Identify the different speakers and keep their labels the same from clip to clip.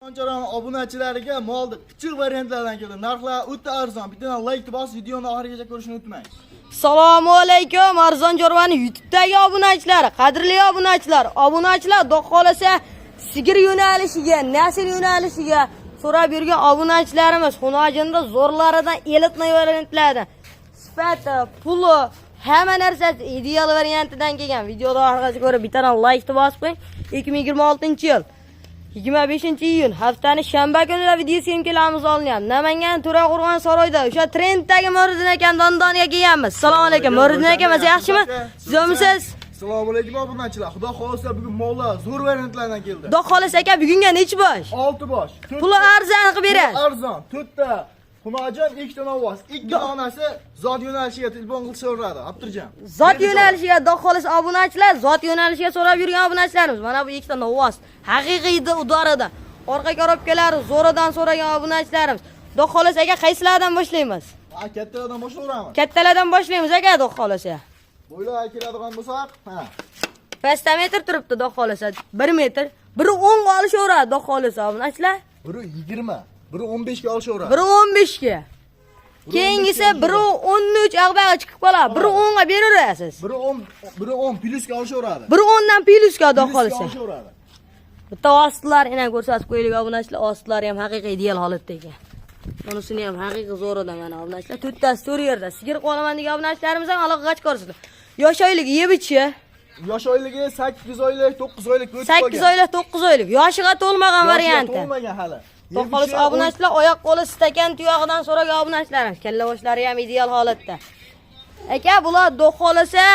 Speaker 1: Qanchadan obunachilariga molni kichik variantlardan keldi. Narxlar o'ta arzon. Bittadan like bos, videoni oxirigacha ko'rishni unutmang.
Speaker 2: Assalomu alaykum Arzon Jorvani YouTube'dagi obunachilar, qadrli obunachilar. Obunachilar xudo xolasa sigir yo'nalishiga, nasl yo'nalishiga so'rab yurgan obunachilarimiz xunojinda zo'rlaridan elitni variantlardan sifati, puli, hamma narsasi ideal variantidan kelgan. Videoda oxirigacha ko'rib bittadan like bosib qo'ying. 2026-yil 25-iyun haftaning shanba kunida video syomkalamiz olinyapti. Namangan To'raqo'rg'on saroyda o'sha trenddagi Muriddin aka dondoniga kelganmiz. Assalomu alaykum Muriddin aka, yaxshimi? Sizmisiz?
Speaker 1: Assalomu alaykum obunachilar. Xudo xolasa bugun mollar zo'r variantlardan keldi.
Speaker 2: Xudo xolasa aka bugunga nechi bosh?
Speaker 1: 6 bosh.
Speaker 2: Puli arzon qilib berasiz.
Speaker 1: Arzon. 4 ta Xunojon, 2 ta novoz. 2 onasi zot yo'nalishiga telefon qilib so'radi. Abturjon.
Speaker 2: Zot yo'nalishiga xudo xolasa obunachilar, zot yo'nalishiga so'rab yurgan obunachilarimiz. Mana bu 2 ta novoz. Haqiqiy udorida. Orqa korobkalari zo'ridan so'ragan obunachilarimiz. Xudo xolasa aka qaysilardan boshlaymiz?
Speaker 1: Kattalardan boshlayveramiz.
Speaker 2: Kattalardan boshlaymiz aka xudo xolasa.
Speaker 1: Bo'ylar keladigan bo'lsak,
Speaker 2: Pastametr turibdi xudo xolasa 1 metr. Biri 10 ga olishaveradi xudo xolasa obunachilar.
Speaker 1: Biri 20, biri 15 ga olishaveradi.
Speaker 2: Biri 15 ga. Keyingisi biri 13 ag'baga chiqib qoladi. Biri 10 ga beraverasiz.
Speaker 1: Biri 10 plyusga olishaveradi.
Speaker 2: Biri 10 dan plyusga xudo xolasa.
Speaker 1: Olishaveradi.
Speaker 2: Bitta ostlar ina ko'rsatib qo'yaylik obunachilar. Ostlari ham haqiqiy ideal holatda ekan. Bunisini ham haqiqiy zo'ridan mana obunachilar. To'rttasi to'rt yerda. Sigir qolaman degan obunachilarimiz ham aloqa qo'rsizlar. Yosh oyligi yebichi.
Speaker 1: Yosh oyligi 8 oylik, 9 oylik o'tib
Speaker 2: 8 oylik, 9 oylik. Yoshiga to'lmagan varianti.
Speaker 1: To'lmagan hali.
Speaker 2: To'qqiz obunachilar oyoq qo'li stakan tuyog'idan so'ragan obunachilarimiz. Kalla boshlari ham ideal holatda. Aka, bular do'xolasa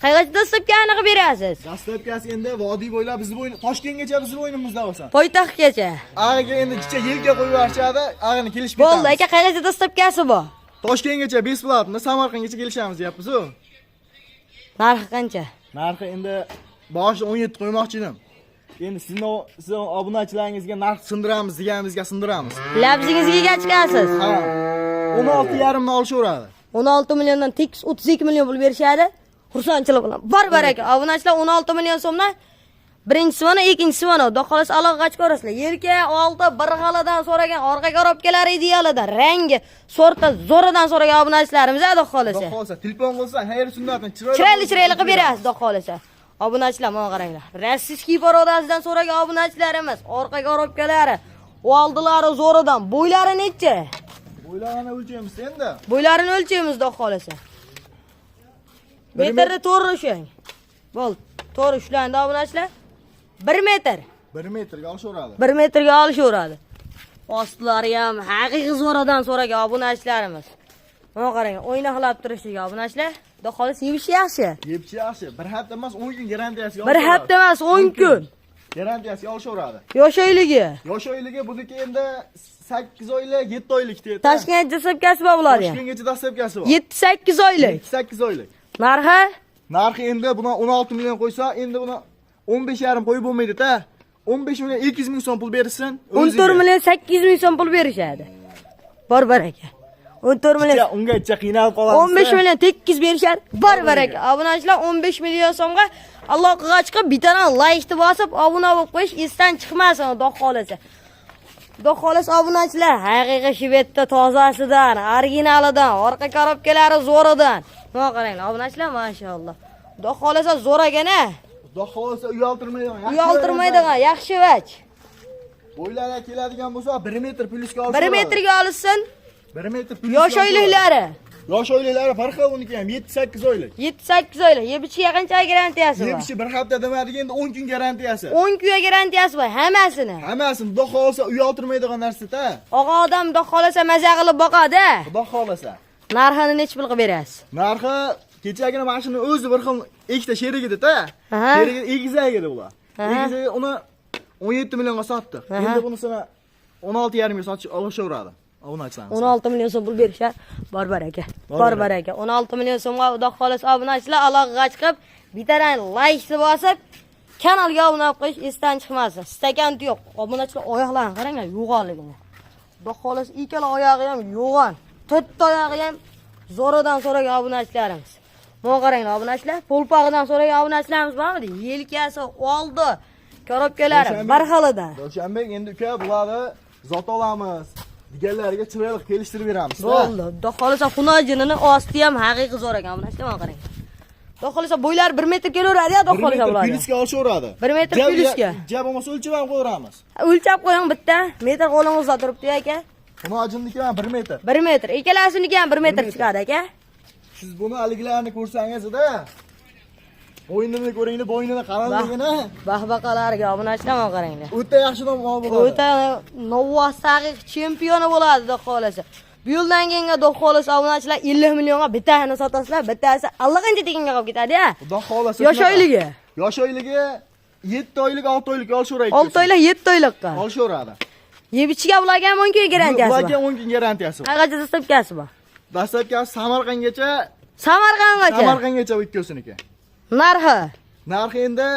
Speaker 2: qayerga dastlabkani qilib berasiz?
Speaker 1: Dastlabkasi endi vodiy bo'ylab bizni bo'yin, Toshkentgacha bizni bo'ynimizda bo'lsin.
Speaker 2: Poytaxtgacha.
Speaker 1: Ag'iga endi jicha yelga qo'yib yuborishadi, ag'ini kelishib ketamiz.
Speaker 2: Bo'ldi, aka, qayerga dastlabkasi bu?
Speaker 1: Toshkentgacha besplatni, Samarqandgacha kelishamiz deyapmiz-ku.
Speaker 2: Narxi qancha?
Speaker 1: Narxi endi boshi 17 qo'ymoqchi edim. Endi sizning obunachilaringizga narx sindiramiz deganimizga sindiramiz.
Speaker 2: Labzingizga ega chiqasiz.
Speaker 1: Ha. 16,5 ni olishaveradi.
Speaker 2: 16 milliondan tekis 32 million pul berishadi. Xursandchilik bilan. Bor baraka. Obunachilar 16 million so'mdan birinchisi mana, ikkinchisi mana. Xudo xolasa aloqa ko'rasizlar. Yelka oldi bir xaladan so'ragan, orqa korobkalari idealidan, rangi, sorti zo'ridan so'ragan obunachilarimiz xudo xolasa.
Speaker 1: Xudo xolasa telefon qilsa, xayr sunnatni
Speaker 2: chiroyli qilib berasiz xudo xolasa. Obunachilar mana qaranglar. Rossiyskiy porodasidan so'ragan obunachilarimiz, orqa korobkalari, oldilari zo'ridan. Bo'ylari necha?
Speaker 1: Bo'ylarini o'lchaymiz endi.
Speaker 2: Bo'ylarini o'lchaymiz xudo xolasa. Metrda to'g'ri ushlang. Bo'ldi. To'g'ri ushlandi obunachilar. 1 metr.
Speaker 1: 1 metrga olishaveradi.
Speaker 2: 1 metrga olishaveradi. Ostlari ham haqiqiy zo'radan so'ragan obunachilarimiz. Mana qarang, o'ynoqlab turishiga obunachilar. Xudo xolasa yebishi yaxshi.
Speaker 1: Yebishi yaxshi. 1 hafta emas, 10 kun garantiyasiga
Speaker 2: olishaveradi. 1 hafta emas, 10 kun.
Speaker 1: Garantiyasiga olishaveradi.
Speaker 2: Yosh oyligi.
Speaker 1: Yosh oyligi buniki endi 8 oylik, 7 oylik deydi.
Speaker 2: Toshkent dastlabkasi bor bular ham.
Speaker 1: Toshkentgacha dastlabkasi bor.
Speaker 2: 7-8 oylik.
Speaker 1: 8 oylik.
Speaker 2: Narxi?
Speaker 1: Narxi endi buni 16 million qo'ysa, endi buni 15,5 qo'yib bo'lmaydi-da. 15 million 200 ming so'm pul bersin.
Speaker 2: 14 million 800 ming so'm pul berishadi. Bor baraka. 14 million.
Speaker 1: Ungacha qiynalib qolamiz.
Speaker 2: 15 million tekis berishadi. Bor baraka. Obunachilar 15 million so'mga aloqaga chiqib, bittadan like bosib, obuna bo'lib qo'yish esdan chiqmasin, xudo xolasa. Xudo xolasa obunachilar haqiqiy shvedda tozasidan, originalidan, orqa korobkalari zo'ridan. Mana qaranglar, obunachilar mashalloh. Xudo xolasa zo'ragana.
Speaker 1: Xudo xolasa uyaltirmaydigan,
Speaker 2: Uyaltirmaydigan, yaxshi vaj.
Speaker 1: Bo'ylarga keladigan bo'lsa 1 metr plyusga olsa.
Speaker 2: 1 metrga olsin.
Speaker 1: 1 metr plyusga.
Speaker 2: Yosh oyliklari.
Speaker 1: Yosh oyliklari farqi uniki ham 7-8 oylik.
Speaker 2: 7-8 oylik. Yebichiga qancha garantiyasi bor?
Speaker 1: Yebichi 1 hafta demadik, endi 10 kun garantiyasi.
Speaker 2: 10 kunga garantiyasi bor hammasini.
Speaker 1: Hammasini xudo xolasa uyaltirmaydigan narsa-da.
Speaker 2: Og'a odam xudo xolasa maza qilib boqadi.
Speaker 1: Xudo xolasa.
Speaker 2: Narxini necha pul qilib berasiz?
Speaker 1: Narxi kechagina mashina o'zi bir xil ikkita sherik edi-da. Sherik egizak edi ular. Egizak uni 17 millionga sotdik. Endi bunisini 16,5 ga sotish olishaveradi. Obunachilar.
Speaker 2: 16 million so'm pul berishar. Bor baraka. Bor baraka. 16 million so'mga xudo xolasa obunachilar aloqaga chiqib, bittadan like bosib, kanalga obuna bo'lib qo'yish esdan chiqmasin. Stakan yo'q. Obunachilar oyoqlarini qaranglar, yo'g'onligini. Xudo xolasa ikkala oyog'i ham yo'g'on. 4 oyog'i ham zo'ridan so'ragan obunachilarimiz. Mana qaranglar obunachilar, polpog'idan so'ragan obunachilarimiz bormi? Yelkasi, oldi, Korobkalari bir xilidan.
Speaker 1: Ravshanbek, endi uka bularni zot olamiz. Deganlarga chiroyli kelishtirib beramiz.
Speaker 2: Bo'ldi. Xudo xolisa xunojinini osti ham haqiqiy zo'r ekan. Buni ishlamay qarang. Xudo xolisa bo'ylari 1 metr kelaveradi-ya, xudo xolisa bularni.
Speaker 1: Plyusga olishaveradi.
Speaker 2: 1 metr plyusga.
Speaker 1: Jab bo'lmasa o'lchab ham qo'yamiz.
Speaker 2: O'lchab qo'ying bitta. Metr qo'lingizda turibdi aka.
Speaker 1: Xunojiniki ham 1 metr.
Speaker 2: 1 metr. Ikkalasiniki ham 1 metr chiqadi aka.
Speaker 1: Siz buni aligilarni ko'rsangiz-da, bo'ynini ko'ringlar, bo'ynini qaranligini.
Speaker 2: Bahbaqalarga obunachilar qaranglar.
Speaker 1: O'ta yaxshi nom bo'ladi.
Speaker 2: O'ta novvosagi chempioni bo'ladi, xudo xolisa. Bu yildan keyingi xudo xolisa obunachilar 50 millionga bittasini sotasizlar, bittasi allaqancha tekinga qolib ketadi-ya.
Speaker 1: Xudo xolisa.
Speaker 2: Yosh oyligi.
Speaker 1: Yosh oyligi 7 oylik, 6 oylik olishaveradi.
Speaker 2: 6 oylik, 7 oylikqa.
Speaker 1: Olishaveradi.
Speaker 2: Yeb ichiga ularga ham 10 kun garantiyasi bor.
Speaker 1: Ularga 10 kun garantiyasi bor.
Speaker 2: Qancha dastlabkasi bor?
Speaker 1: Dastlabkasi Samarqandgacha
Speaker 2: Samarqandgacha
Speaker 1: bu ikkosiniki.
Speaker 2: Narxi
Speaker 1: endi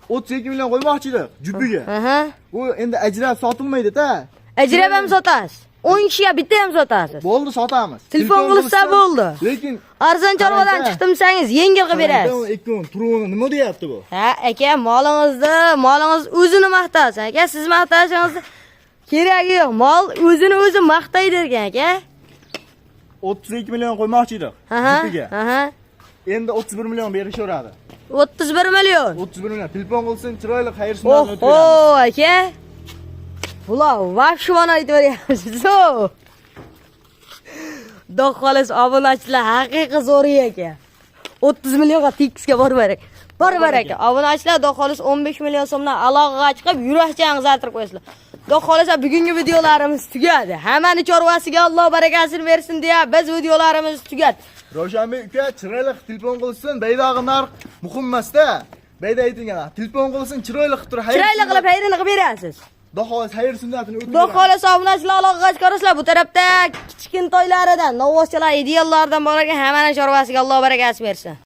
Speaker 1: 32 million qo'ymoqchi edik jubbiga.
Speaker 2: Aha.
Speaker 1: U endi ajrab sotilmaydi-da.
Speaker 2: Ajrab ham sotasiz. 10 kishiga bitta ham sotasiz.
Speaker 1: Bo'ldi, sotamiz.
Speaker 2: Telefon qilsa bo'ldi.
Speaker 1: Lekin
Speaker 2: arzon chorvadan chiqdim desangiz yengil qilib berasiz.
Speaker 1: Ikkon turuvini nima deyapti bu?
Speaker 2: Ha, aka, molingiz o'zini maqtasin, aka. Siz maqtashingiz keragi yo'q. Mol o'zini o'zi maqtaydi ekan, aka.
Speaker 1: 32 million qo'ymoqchi edik jubbiga.
Speaker 2: Aha.
Speaker 1: Endi 31 million berishaveradi.
Speaker 2: 31 million.
Speaker 1: 31 million. Telefon qilsin, chiroyli xayr-sunnat o'tib
Speaker 2: beramiz. Aka. Bular vahshivona aytaveryapsiz. Xudo xolis obunachilar haqiqiy zo'r aka. 30 millionga tekisga borbarak. Aka. Obunachilar xudo xolis 15 million so'mdan aloqaga chiqib, yurakchangiz zartirib qo'yasizlar. Xudo xolisa bugungi videolarimiz tugadi. Hammani chorvasiga Alloh barakasini bersin deya biz videolarimiz tugadi.
Speaker 1: Ravshanbek uka chiroyli telefon qilsin, baydog'i narx muhim emas-da. Bayda aytilgan, telefon qilsin, chiroyli qilib turib,
Speaker 2: chiroyli qilib xayrini qilib berasiz.
Speaker 1: Xudo xolis xayr sunnatini o'tib
Speaker 2: berasiz. Xudo xolisa obunachilar aloqaga chiqarasizlar. Bu tarafda kichkintoylaridan, novvoschalar, ideallardan bor ekan, hammani chorvasiga Alloh barakasini bersin.